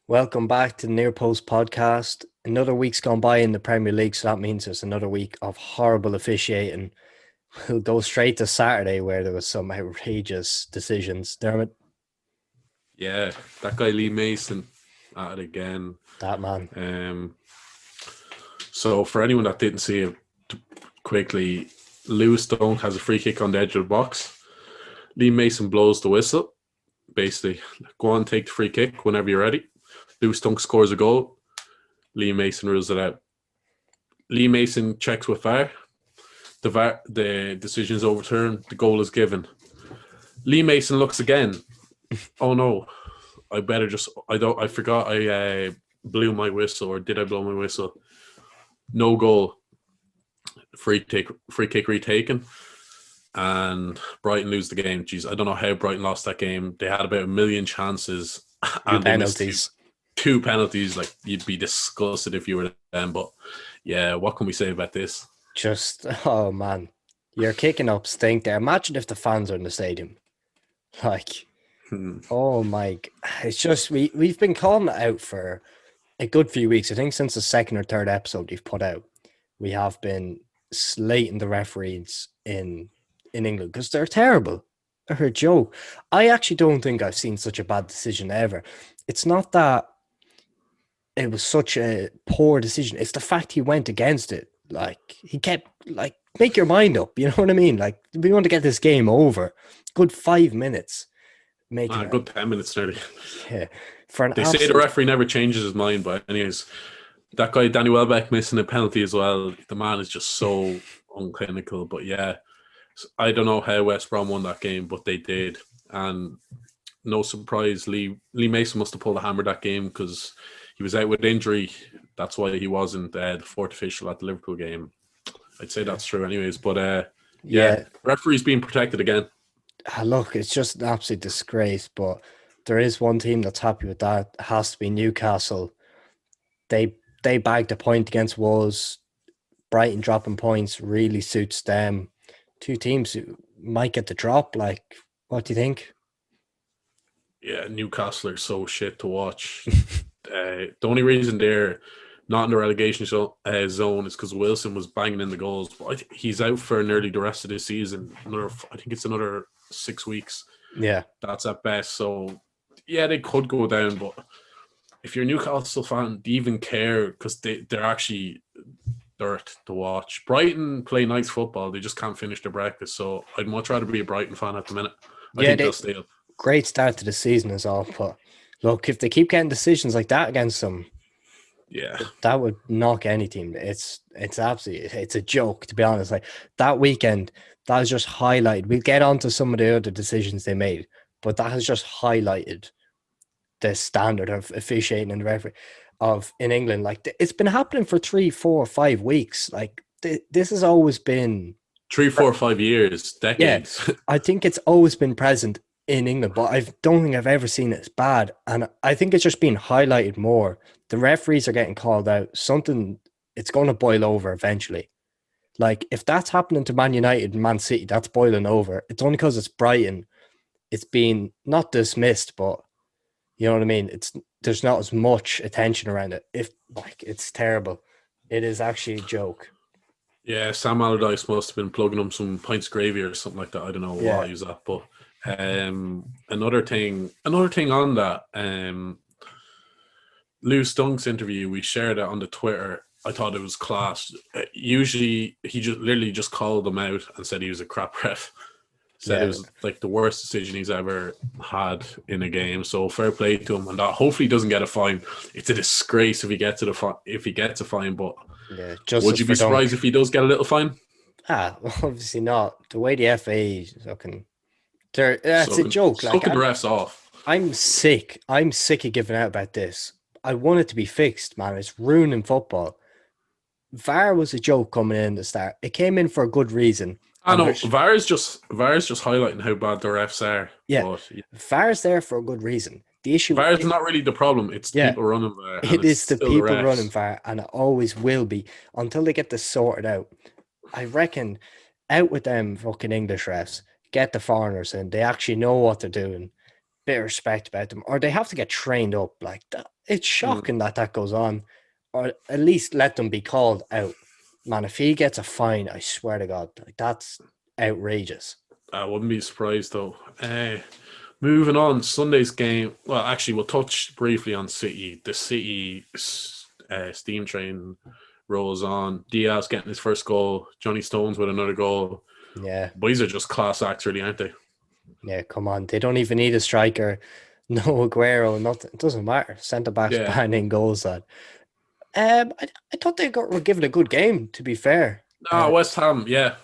Welcome back to the Near Post podcast. Another week's gone by in the Premier League, so that means there's another week of horrible officiating. We'll go straight to Saturday where there was some outrageous decisions. Dermot, Yeah, that guy Lee Mason at it again. that man. So for anyone that didn't see it quickly, Lewis Dunk has a free kick on the edge of the box. Lee Mason blows the whistle. Basically, go on, take the free kick whenever you're ready. Lewis Dunk scores a goal. Lee Mason rules it out. Lee Mason checks with VAR. The decision is overturned. The goal is given. Lee Mason looks again. Oh no, I forgot I blew my whistle, or did I blow my whistle? No goal. Free kick retaken. And Brighton lose the game. Jeez, I don't know how Brighton lost that game. They had about a million chances and they missed two penalties. Like, you'd be disgusted if you were them. But yeah, what can we say about this? Oh man, you're kicking up stink there. Imagine if the fans are in the stadium. Like, oh my, it's just, we've been calling it out for a good few weeks. I think since the second or third episode we've put out, we have been slating the referees in England because they're terrible. They're a joke. I actually don't think I've seen such a bad decision ever. It's not that it was such a poor decision. It's the fact he went against it. Like, he kept, like, make your mind up. You know what I mean? Like, we want to get this game over. Good 5 minutes. Good 10 minutes nearly. Yeah. They say the referee never changes his mind, but anyways, that guy Danny Welbeck missing a penalty as well. The man is just so unclinical. But yeah, I don't know how West Brom won that game, but they did. And no surprise, Lee Mason must have pulled a hammer that game because he was out with injury. That's why he wasn't the fourth official at the Liverpool game. I'd say that's true anyways. But yeah, referee's being protected again. Look, it's just an absolute disgrace, but there is one team that's happy with that. It has to be Newcastle. They bagged a point against Wolves. Brighton dropping points really suits them. Two teams who might get the drop. Like, what do you think? Yeah, Newcastle are so shit to watch. The only reason they're not in the relegation zone is because Wilson was banging in the goals. But he's out for nearly the rest of the season. I think it's another 6 weeks. Yeah. That's at best. So, yeah, they could go down. But if you're a Newcastle fan, do you even care? Because they're actually dirt to watch. Brighton play nice football. They just can't finish their breakfast. So I'd much rather be a Brighton fan at the minute. I think they'll stay up. Great start to the season is all. But look, if they keep getting decisions like that against them, yeah, that would knock any team. It's absolutely, it's a joke, to be honest. Like, that weekend, that was just highlighted. We'll get on to some of the other decisions they made, but that has just highlighted the standard of officiating and referee in England. Like, it's been happening for 3, 4, 5 weeks. Like, this has always been 3, 4, 5 years, decades. Yeah, I think it's always been present in England, but I don't think I've ever seen it as bad. And I think it's just being highlighted more. The referees are getting called out. It's going to boil over eventually. Like, if that's happening to Man United and Man City, that's boiling over. It's only because it's Brighton. It's been not dismissed, but you know what I mean? There's not as much attention around it. It's terrible. It is actually a joke. Yeah, Sam Allardyce must have been plugging him some pints of gravy or something like that. I don't know what he was at, but another thing on that, Lewis Dunk's interview, we shared it on the Twitter. I thought it was class. Usually, he just called them out and said he was a crap ref. Said it was like the worst decision he's ever had in a game. So fair play to him, and that hopefully he doesn't get a fine. It's a disgrace if he gets a fine. But would you be surprised if he does get a little fine? Obviously not. The way the FA is looking, it's a joke. Sucking the refs off. I'm sick of giving out about this. I want it to be fixed, man. It's ruining football. VAR was a joke coming in at the start. It came in for a good reason. I know VAR is just highlighting how bad the refs are. Yeah, VAR's there for a good reason. The issue VAR is not really the problem. It's the people running VAR. It is the people running VAR, and it always will be until they get this sorted out. I reckon out with them fucking English refs. Get the foreigners in. They actually know what they're doing. bit of respect about them, or they have to get trained up. Like that, it's shocking that goes on, or at least let them be called out. Man, if he gets a fine, I swear to God, like that's outrageous. I wouldn't be surprised though. Moving on, Sunday's game. Well, actually, we'll touch briefly on City. The City steam train rolls on. Diaz getting his first goal. Johnny Stones with another goal. Yeah, Boys are just class acts, really, aren't they? yeah. Come on, they don't even need a striker. No Aguero, nothing. It doesn't matter. Centre backs Yeah. banging goals. That. I thought were given a good game. To be fair, West Ham, yeah.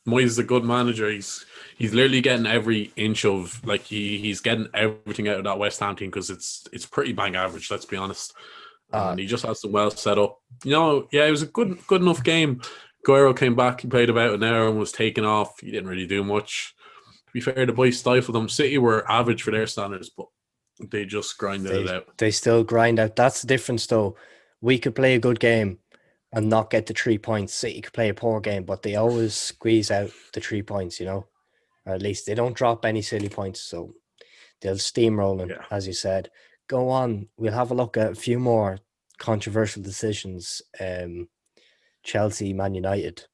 Moyes is a good manager. He's literally getting every inch of like he's getting everything out of that West Ham team because it's pretty bang average. Let's be honest. And he just has them well set up. Yeah, it was a good enough game. Guerrero came back. He played about an hour and was taken off. He didn't really do much. To be fair, the boys stifled them. City were average for their standards, but they just grinded it out. They still grind out. That's the difference, though. We could play a good game and not get the 3 points. City could play a poor game, but they always squeeze out the 3 points, or at least they don't drop any silly points. So they'll steamroll them, as you said. Go on. We'll have a look at a few more controversial decisions. Chelsea, Man United.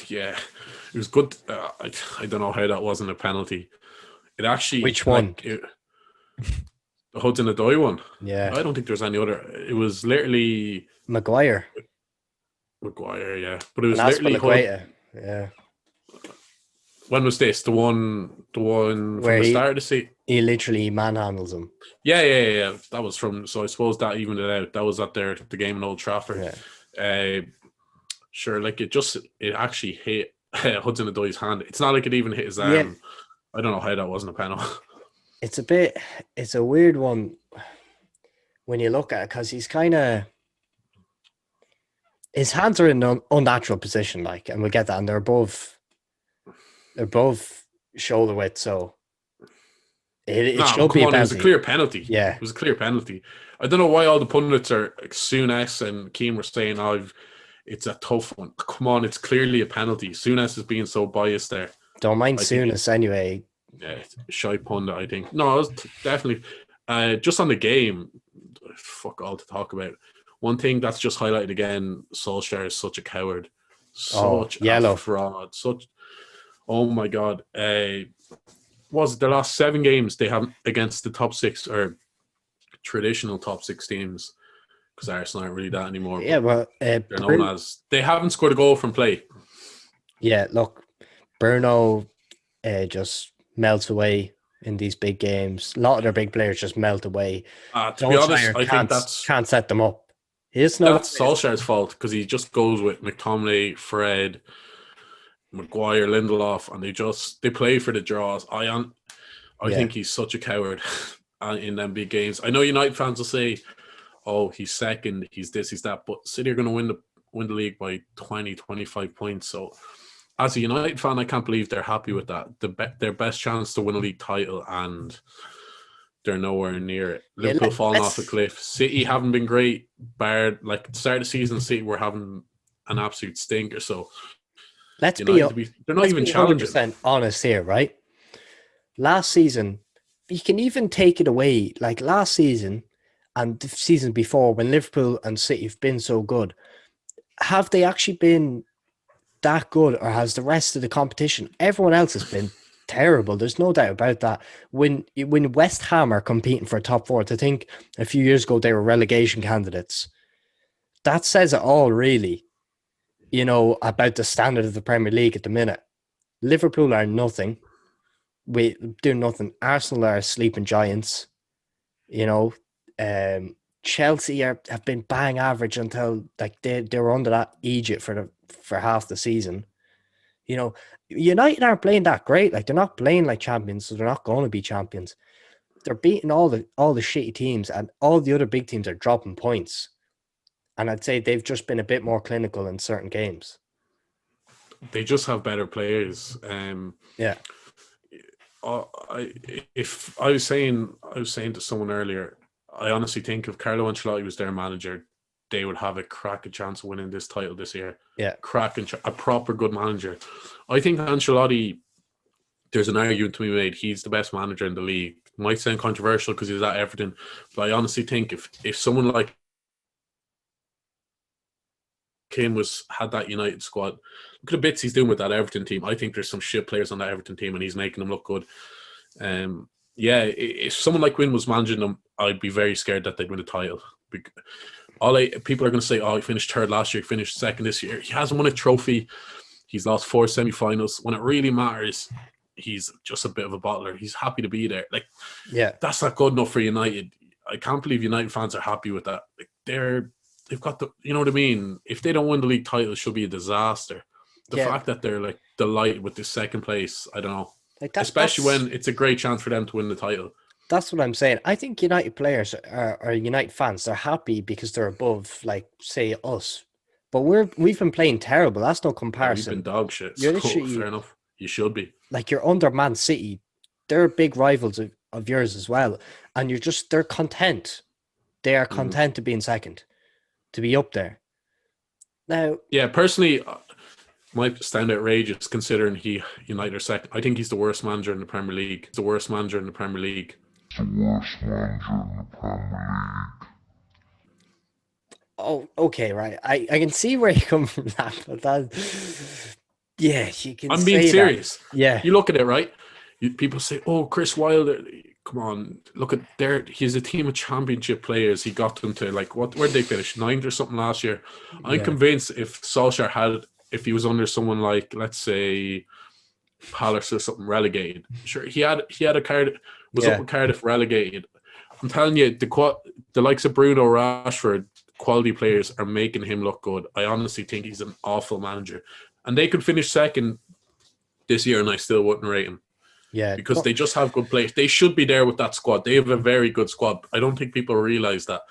Yeah, it was good. I don't know how that wasn't a penalty. It actually. Which one? The Hudson-Odoi one. Yeah. I don't think there's any other. It was literally Maguire, yeah. But it was literally yeah. When was this? The one from the start of the season? He literally manhandles him. Yeah. That was from. So I suppose that evened it out. That was at the game in Old Trafford. Yeah. Sure, like it actually hit Hudson-Odoi's hand. It's not like it even hit his arm. Yeah. I don't know how that wasn't a penalty. It's a weird one when you look at it because he's kind of, his hands are in an unnatural position, like, and we'll get that, and they're above shoulder width, so it should be a penalty. It was a clear penalty. Yeah, it was a clear penalty. I don't know why all the pundits are like Souness and Keane were saying, it's a tough one. Come on, it's clearly a penalty. Souness is being so biased there. Don't mind Souness anyway. Yeah, shy pundit, I think. No, it was definitely just on the game. Fuck all to talk about. One thing that's just highlighted again: Solskjaer is such a coward, such a fraud. Oh my god! Was it the last 7 games they have against the top 6 or traditional top 6 teams? Because Arsenal aren't really that anymore. Yeah, well, they're known as they haven't scored a goal from play. Yeah, look, Bruno just melts away in these big games. A lot of their big players just melt away. To be honest, I think can't set them up. That's Solskjaer's fault because he just goes with McTominay, Fred, Maguire, Lindelof, and they play for the draws. I think he's such a coward in them big games. I know United fans will say, "Oh, he's second, he's this, he's that," but City are going to win the league by 20, 25 points. So, as a United fan, I can't believe they're happy with that. Their best chance to win a league title, and they're nowhere near it. Liverpool falling off a cliff. City haven't been great. Like at the start of the season, City were having an absolute stinker. So they're not even challenging. 100% honest here, right? Last season, you can even take it away. Like last season and the season before, when Liverpool and City have been so good, have they actually been that good, or has the rest of the competition, everyone else has been terrible? There's no doubt about that. When West Ham are competing for top 4, to think a few years ago they were relegation candidates, that says it all, really, about the standard of the Premier League at the minute. Liverpool are nothing. We do nothing. Arsenal are sleeping giants. Chelsea have been bang average until like they were under that Egypt for half the season. United aren't playing that great. Like, they're not playing like champions, so they're not going to be champions. They're beating all the shitty teams, and all the other big teams are dropping points. And I'd say they've just been a bit more clinical in certain games. They just have better players. Yeah. I was saying to someone earlier, I honestly think if Carlo Ancelotti was their manager, they would have a cracking chance of winning this title this year. Yeah. A proper good manager. I think Ancelotti, there's an argument to be made. He's the best manager in the league. Might sound controversial because he's at Everton, but I honestly think if someone like Keane had that United squad, look at the bits he's doing with that Everton team. I think there's some shit players on that Everton team, and he's making them look good. Yeah, if someone like Quinn was managing them, I'd be very scared that they'd win a title. People are going to say, "Oh, he finished third last year, he finished second this year." He hasn't won a trophy. He's lost 4 semi-finals. When it really matters, he's just a bit of a bottler. He's happy to be there. Like, Yeah, that's not good enough for United. I can't believe United fans are happy with that. Like, they've got the, you know what I mean? If they don't win the league title, it should be a disaster. The fact that they're like delighted with this second place, I don't know. like Especially when it's a great chance for them to win the title. That's what I'm saying. I think United players or United fans, they're happy because they're above, like, say, us. But we've been playing terrible. That's no Yeah, we've comparison. been dog shit. You're So, literally fair enough. You should be. like you're under Man City. They're big rivals of yours as well. And they're content. They are content to be in second, to be up there. Now, Yeah, personally, might stand outrageous considering United are second. I think he's the worst manager in the Premier League. He's the worst manager in the Premier League. oh, okay, right. I can see where you come from that, but that, yeah, you can I'm say being serious. that. Yeah. You look at it, right? People say, "Oh, Chris Wilder, come on, look at there. He's a team of championship players. He got them to like where did they finish? 9th or something last year." I'm convinced if Solskjaer if he was under someone like, let's say, Palace or something relegated, sure, he had a card was up with Cardiff relegated. I'm telling you, the likes of Bruno Rashford, quality players are making him look good. I honestly think he's an awful manager, and they could finish second this year, and I still wouldn't rate him. Yeah, because they just have good players. They should be there with that squad. They have a very good squad. I don't think people realize that.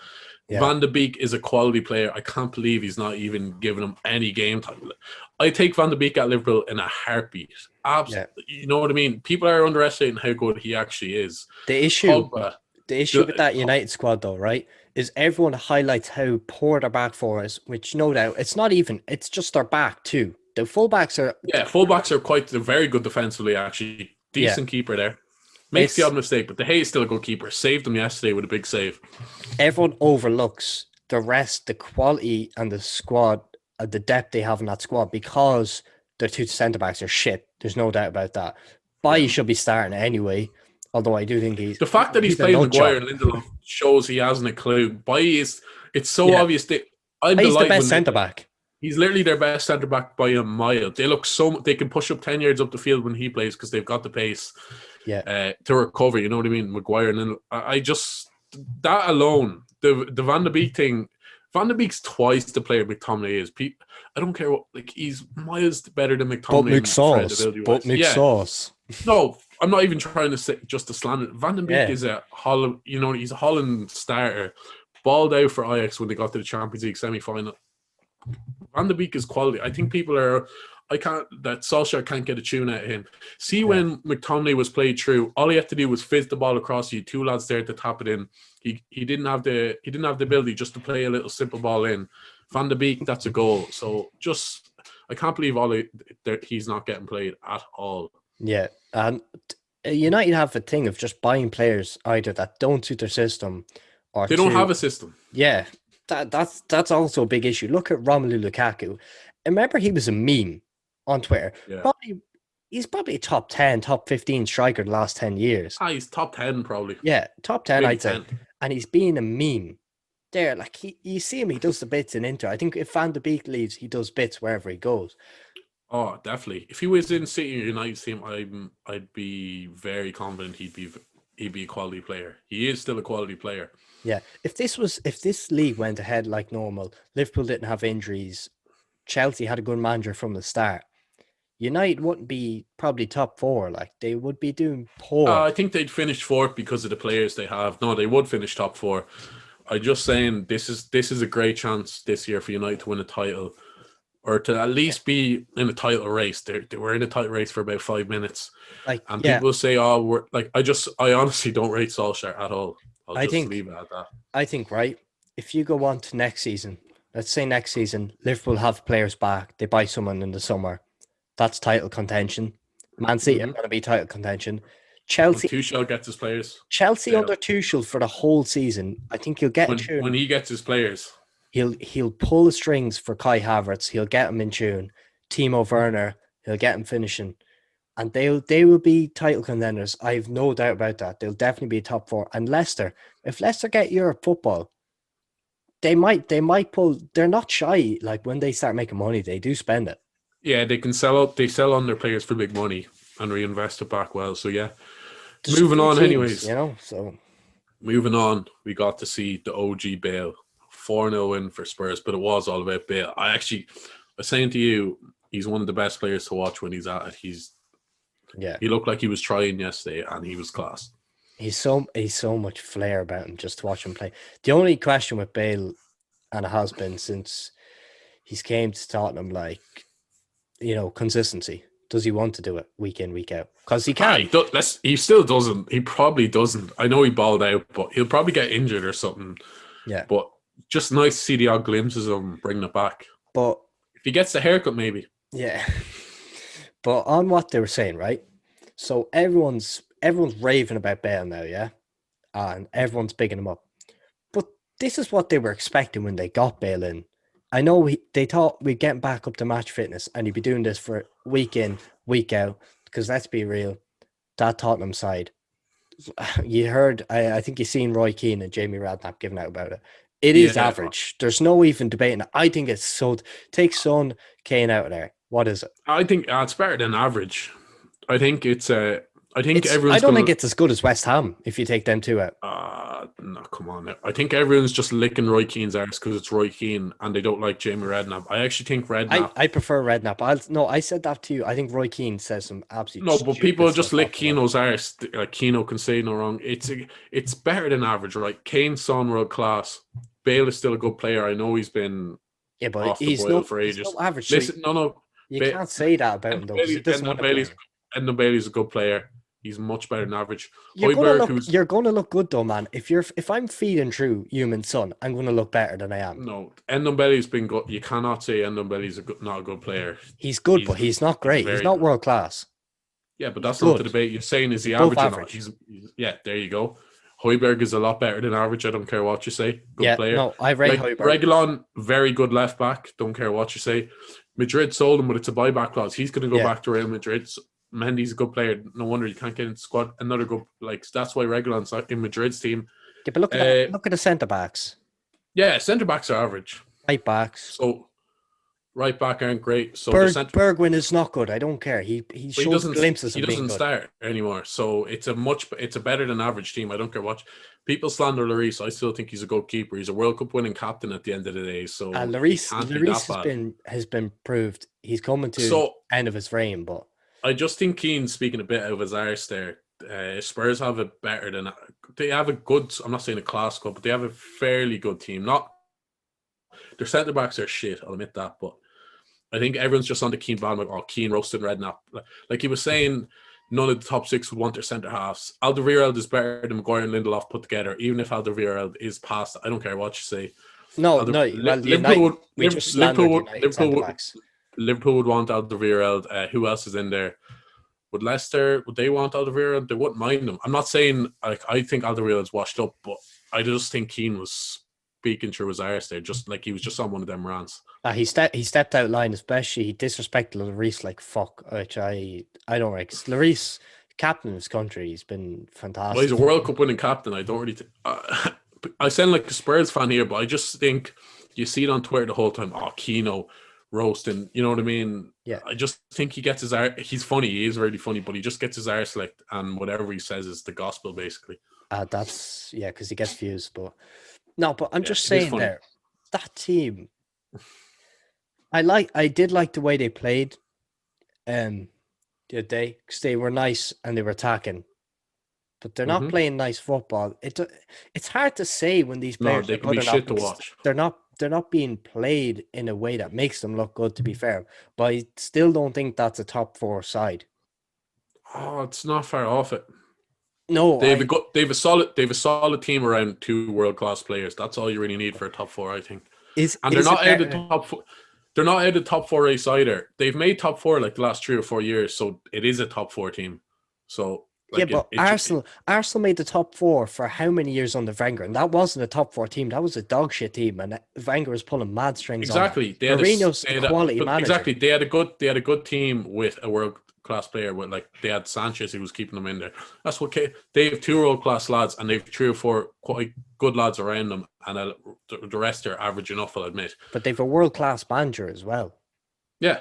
Yeah. Van de Beek is a quality player. I can't believe he's not even giving him any game time. I take Van de Beek at Liverpool in a heartbeat. Absolutely. Yeah. You know what I mean? People are underestimating how good he actually is. The issue with that United squad, though, right, is everyone highlights how poor their back four is, which no doubt, it's just their back too. The fullbacks are... Yeah, fullbacks are they're very good defensively, actually. Decent keeper there. Makes the odd mistake, but De Gea is still a good keeper. Saved them yesterday with a big save. Everyone overlooks the rest, the quality and the squad, the depth they have in that squad because their two centre-backs are shit. There's no doubt about that. Bailly should be starting anyway, although I do think he's... The fact that he's playing Maguire and Lindelof shows he hasn't a clue. Bailly it's so obvious that... He's the best centre-back. He's literally their best centre back by a mile. They can push up 10 yards up the field when he plays because they've got the pace to recover. You know what I mean? Maguire and I just that alone, the Van de Beek thing. Van de Beek's twice the player McTominay is. I don't care what he's miles better than McTominay. But McSauce. No, I'm not even trying to say just to slander. Van de Beek is a Holland. You know, he's a Holland starter. Balled out for Ajax when they got to the Champions League semi-final. Van de Beek is quality. I think that Solskjaer can't get a tune out of him. See, when McTominay was played through, all he had to do was fizz the ball across you, 2 lads there to tap it in. He didn't have the ability just to play a little simple ball in. Van de Beek, that's a goal. So I can't believe he's not getting played at all. Yeah, and United have a thing of just buying players either that don't suit their system or they don't have a system. Yeah. That's also a big issue. Look at Romelu Lukaku. Remember, he was a meme on Twitter. Yeah. He's probably a top 10, top 15 striker the last 10 years. He's top 10 probably. Yeah, top 10, I'd say. And he's being a meme. There, like you see him, he does the bits in Inter. I think if Van de Beek leaves, he does bits wherever he goes. Oh, definitely. If he was in City or United's team, I'd be very confident he'd be a quality player. He is still a quality player. Yeah, if this league went ahead like normal, Liverpool didn't have injuries, Chelsea had a good manager from the start, United wouldn't be probably top 4. Like they would be doing poor. I think they'd finish 4th because of the players they have. No, they would finish top 4. I'm just saying this is a great chance this year for United to win a title, or to at least be in a title race. They were in a title race for about 5 minutes, and people say, "Oh, we're like." I honestly don't rate Solskjaer at all. I'll just leave it at that. I think, right, if you go on to next season, let's say next season, Liverpool have players back, they buy someone in the summer, that's title contention. Man City are going to be title contention. When Chelsea, Tuchel gets his players, Chelsea they'll under Tuchel for the whole season. I think he'll get a when tune. he gets his players. He'll pull the strings for Kai Havertz. He'll get him in tune. Timo Werner, he'll get him finishing, and they will be title contenders. I have no doubt about that. They'll definitely be top four. And Leicester, if Leicester get Europe football, they might pull. They're not shy. Like when they start making money, they do spend it. Yeah, they can sell out. They sell on their players for big money and reinvest it back well. So yeah, There's moving good on. teams, Anyways, So moving on. We got to see the OG Bale 4-0 win for Spurs, but it was all about Bale. I was saying to you, he's one of the best players to watch when he's at it. He looked like he was trying yesterday, and he was class. He's so much flair about him just to watch him play. The only question with Bale, and it has been since he's came to Tottenham, like, consistency. Does he want to do it week in, week out? Because he can. He still doesn't. He probably doesn't. I know he balled out, but he'll probably get injured or something. Yeah. But just nice to see the odd glimpses of him bringing it back. But if he gets the haircut, maybe. Yeah. But on what they were saying, right? So everyone's raving about Bale now, yeah? And everyone's bigging him up. But this is what they were expecting when they got Bale in. I know they thought we'd get him back up to match fitness and he'd be doing this for week in, week out. Because let's be real, that Tottenham side, you heard, I think you've seen Roy Keane and Jamie Redknapp giving out about it. It is average. There's no even debating it. I think it's so. Take Son, Kane out of there. What is it? I think it's better than average. I think it's everyone's. I don't think it's as good as West Ham if you take them two out. No, come on now. I think everyone's just licking Roy Keane's arse because it's Roy Keane and they don't like Jamie Redknapp. I actually think Redknapp. I prefer Redknapp. I said that to you. I think Roy Keane says some absolute. No, but people just lick Keano's arse. Like Keano can say no wrong. It's better than average, right? Kane's Son world class. Bale is still a good player. I know he's been but off the boil for ages. He's no average. Listen, you can't say that about him though. Endon Bailey's a good player. He's much better than average. You're going to look good though, man. If I'm feeding through Human Son, I'm going to look better than I am. No, Endon Bailey's been good. You cannot say Endon Bailey's not a good player. He's good, but he's not great. He's not world class. Yeah, but that's not the debate. You're saying is he average or not? He's there you go. Højbjerg is a lot better than average. I don't care what you say. Good player. No, I rate Højbjerg. Reguilon, very good left back. Don't care what you say. Madrid sold him, but it's a buyback clause. He's going to go back to Real Madrid. Mendy's a good player. No wonder you can't get in the squad. Another good, that's why Reguilon's in Madrid's team. Yeah, but look at the centre backs. Yeah, centre backs are average. Right backs. So right back aren't great. So Bergwijn is not good. I don't care. He shows glimpses. He doesn't start anymore. So it's a better than average team. I don't care what people slander Lloris. I still think he's a good keeper. He's a World Cup winning captain at the end of the day. So Lloris has been proved. He's coming to the end of his reign, but I just think Keane's speaking a bit out of his arse there. Spurs have a better than they have a good. I'm not saying a class squad, but they have a fairly good team. Not their centre backs are shit. I'll admit that, but I think everyone's just on the Keane bandwagon. Oh, Keane roasting Redknapp. Like he was saying, none of the top six would want their centre halves. Alderweireld is better than Maguire and Lindelof put together. Even if Alderweireld is past, I don't care what you say. Liverpool would want Alderweireld. Who else is in there? Would they want Alderweireld? They wouldn't mind him. I'm not saying I think Alderweireld's washed up, but I just think Keane was speaking through his arse there, just like he was just on one of them rants. He stepped out line, especially he disrespected Lloris like fuck, which I don't like. Lloris, captain of his country, he's been fantastic. Well, he's a World Cup winning captain. I don't really. I sound like a Spurs fan here, but I just think you see it on Twitter the whole time. Oh, Keano roasting, you know what I mean? Yeah. I just think he gets his arse. He's funny. He is really funny, but he just gets his arse licked, and whatever he says is the gospel, basically. That's because he gets views, but no. But I'm just saying there, that team. I did like the way they played the other day because they were nice and they were attacking, but they're not playing nice football. It's hard to say when these players they can be shit to watch. They're not being played in a way that makes them look good, to be fair. But I still don't think that's a top four side. Oh, it's not far off it. No, they have a solid team around two world class players. That's all you really need for a top four, I think. They're not out of the top four. they're not out of top 4 race either. They've made top 4 like the last 3 or 4 years, so it is a top 4 team. So Yeah, like but Arsenal made the top 4 for how many years under Wenger? And that wasn't a top 4 team. That was a dog shit team. And Wenger was pulling mad strings on them. exactly Mourinho's a quality but manager. exactly they had a good team with a world class player. With like they had Sanchez who was keeping them in there. That's what they have 2 world class lads and they've 3 or 4 quite good lads around them, and the rest are average enough, I'll admit. But they've a world class manager as well. Yeah.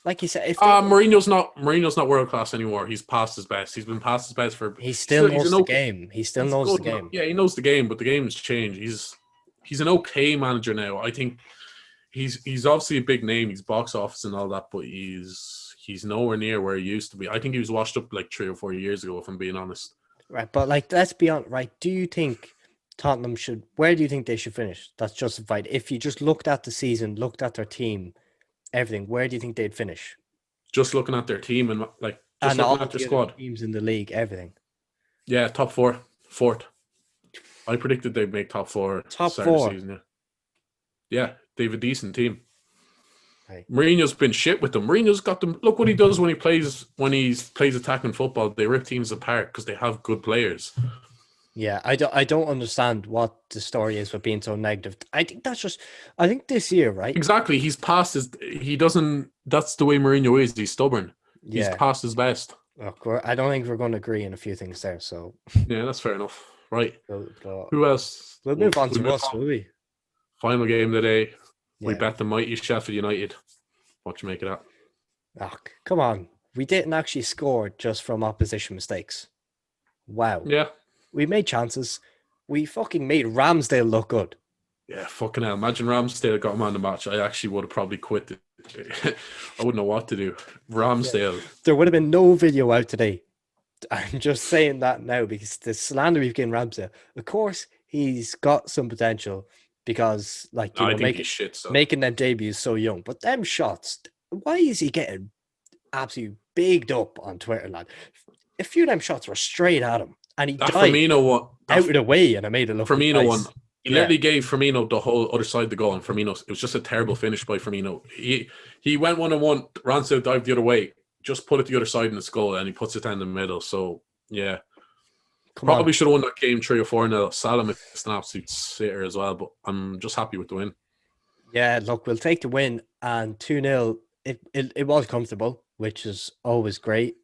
Like you said, if Mourinho's not world class anymore. He's past his best. He's been past his best for. He still knows the game. He still knows the game. Yeah, he knows the game, but the game's changed. He's an okay manager now. I think he's obviously a big name. He's box office and all that, but he's nowhere near where he used to be. I think he was washed up like 3 or 4 years ago, if I'm being honest. Right, but like let's be honest. Right, do you think Tottenham should? Where do you think they should finish? That's justified. If you just looked at the season, looked at their team, everything, where do you think they'd finish? Just looking at their team and like just looking at their squad, teams in the league, everything. Yeah, top 4, 4th. I predicted they'd make top 4. Top 4. Season, yeah, they have a decent team. Right. Mourinho's been shit with them. Mourinho's got them. Look what he does when he plays attacking football. They rip teams apart because they have good players. Yeah, I don't understand what the story is with being so negative. I think this year, right? Exactly. He's past his. He doesn't. That's the way Mourinho is. He's stubborn. Yeah. He's past his best. Look, I don't think we're going to agree in a few things there. So yeah, that's fair enough. Right. So, who else? We'll move on to us, will we? Final game of the day. Yeah. We bet the mighty Sheffield United. What you make of that? Oh, come on. We didn't actually score just from opposition mistakes. Wow. Yeah. We made chances. We fucking made Ramsdale look good. Yeah, fucking hell. Imagine Ramsdale got him on the match. I actually would have probably quit. I wouldn't know what to do. Ramsdale. Yeah. There would have been no video out today. I'm just saying that now because the slander we've given Ramsdale. Of course, he's got some potential because, like, you know, making them debuts so young. But them shots, why is he getting absolutely bigged up on Twitter, lad? A few of them shots were straight at him. And he died Firmino one out of the way, and I made it look Firmino nice. one. He literally gave Firmino the whole other side of the goal, and Firmino, it was just a terrible finish by Firmino. He went 1-on-1, Ramsdale dived the other way, just put it the other side in the goal, and he puts it down the middle. So yeah, probably should have won that game 3 or 4-0. Salah missed an absolute sitter as well, but I'm just happy with the win. Yeah, look, we'll take the win, and 2-0. It was comfortable, which is always great.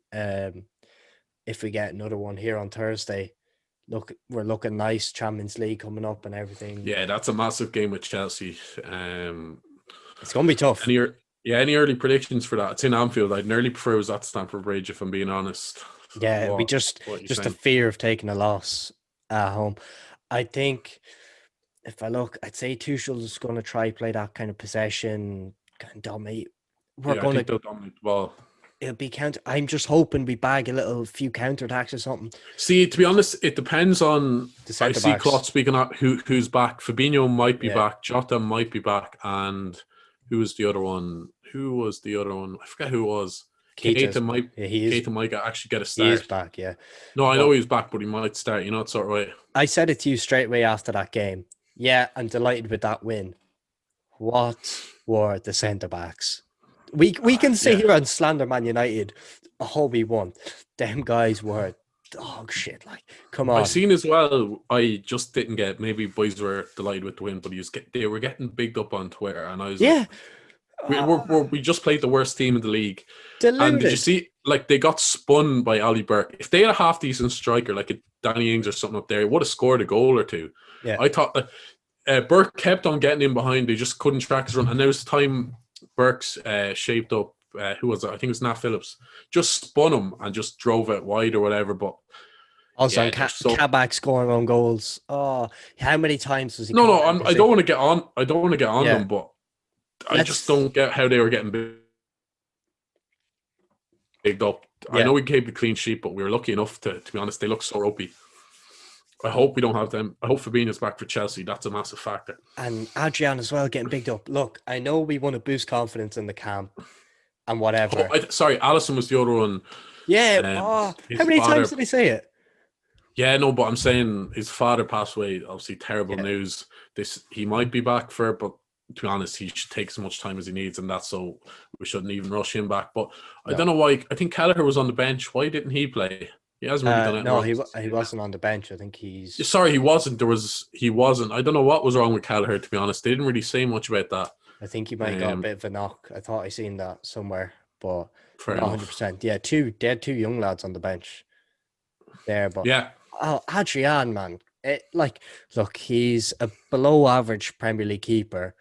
If we get another one here on Thursday, look, we're looking nice. Champions League coming up and everything. Yeah, that's a massive game with Chelsea. It's going to be tough. Any early predictions for that? It's in Anfield. I'd nearly prefer it was at Stamford Bridge, if I'm being honest. Yeah, we just the fear of taking a loss at home. I think if I look, I'd say Tuchel's going to try play that kind of possession, kind of dominate. I think they'll dominate the ball. It'll be counter. I'm just hoping we bag a few counterattacks or something. See, to be honest, it depends on. I see Klopp speaking up. Who's back? Fabinho might be back. Jota might be back, and who was the other one? I forget who it was. Keita might actually get a start. He is back, yeah. No, I know he's back, but he might start. You know, that sort of way. I said it to you straight away after that game. Yeah, I'm delighted with that win. What were the centre backs? We can sit here and slander Man United all we want. Them guys were dog shit. Like, come on. I seen as well. I just didn't get. Maybe boys were delighted with the win, but they were getting bigged up on Twitter, and I was we just played the worst team in the league. Deluded. And did you see? Like, they got spun by Ali Burke. If they had a half decent striker like a Danny Ings or something up there, he would have scored a goal or two. Yeah, I thought Burke kept on getting in behind. They just couldn't track his run, and there was the time Burke's shaped up. Who was it? I think it was Nat Phillips. Just spun him and just drove it wide or whatever. But also, Kabak scoring on goals. Oh, how many times was he? No. I don't want to get on. I don't want to get on them, but I just don't get how they were getting bigged up. Yeah. I know we gave the clean sheet, but we were lucky enough to be honest. They look so ropey. I hope we don't have them. I hope Fabinho's back for Chelsea. That's a massive factor. And Adrian as well getting bigged up. Look, I know we want to boost confidence in the camp and whatever. Sorry, Alisson was the other one. Yeah. How many times did he say it? Yeah, no, but I'm saying his father passed away. Obviously, terrible news. He might be back for it, but to be honest, he should take as much time as he needs, and that's so we shouldn't even rush him back. But I don't know why. I think Kelleher was on the bench. Why didn't he play? He hasn't really done anything No, wrong. he wasn't on the bench. I think he's. Sorry, he wasn't. He wasn't. I don't know what was wrong with Kelleher, to be honest. They didn't really say much about that. I think he might have got a bit of a knock. I thought I seen that somewhere, but not 100%. Yeah, they had two young lads on the bench there, but yeah. Oh, Adrian, man. Look, he's a below average Premier League keeper,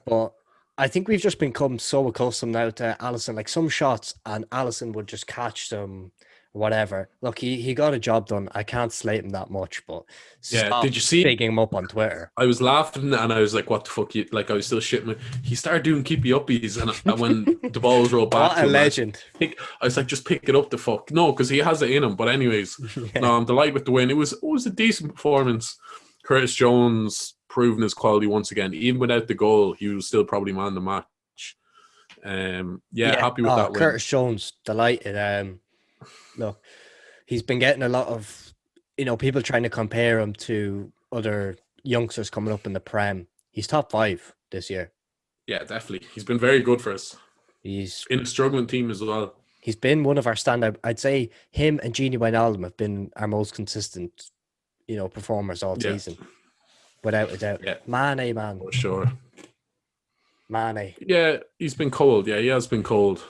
but I think we've just become so accustomed now to Alisson. Like some shots, and Alisson would just catch them, whatever. Look, he got a job done. I can't slate him that much, but yeah, did you see bigging him up on Twitter? I was laughing and I was like, "What the fuck?" I was still shitting. He started doing keepy uppies, and when the ball was rolled back, what a legend! I was like, "Just pick it up, the fuck." No, because he has it in him. But anyways, no, I'm delighted with the win. It was a decent performance. Curtis Jones proving his quality once again. Even without the goal, he was still probably man of the match. Happy with that win. Curtis Jones, delighted. Look, he's been getting a lot of, people trying to compare him to other youngsters coming up in the Prem. He's top 5 this year. Yeah, definitely. He's been very good for us. He's in a struggling team as well. He's been one of our standout. I'd say him and Gini Wijnaldum have been our most consistent, performers all season, without a doubt. Yeah. Mane, man, for sure. Mane. Yeah, he's been cold. Yeah, he has been cold.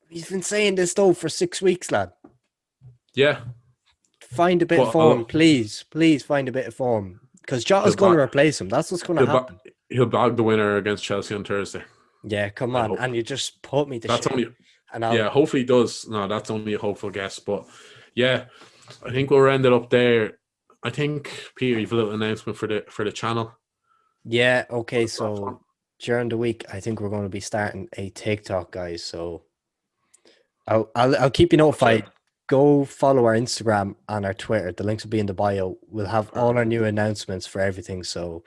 He's been saying this though for 6 weeks, lad. Yeah. Find a bit of form, please. Please find a bit of form. Because Jota's going to replace him. That's what's going to happen. He'll bag the winner against Chelsea on Thursday. Yeah, come on. And you just put me to that's shame. Hopefully he does. No, that's only a hopeful guess. But yeah, I think we'll end it up there. I think, Peter, you've a little announcement for the channel. Yeah, okay. So during the week, I think we're going to be starting a TikTok, guys. So I'll keep you notified. Go follow our Instagram and our Twitter. The links will be in the bio. We'll have all our new announcements for everything. So,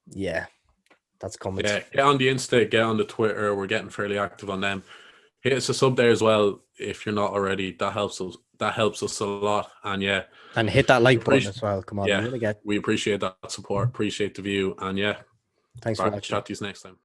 yeah, that's coming. Yeah, get on the Insta, get on the Twitter. We're getting fairly active on them. Hit us a sub there as well if you're not already. That helps us. That helps us a lot. And yeah, and hit that like button as well. Come on, yeah, we appreciate that support. Appreciate the view. And yeah, thanks for watching. Chat to you next time.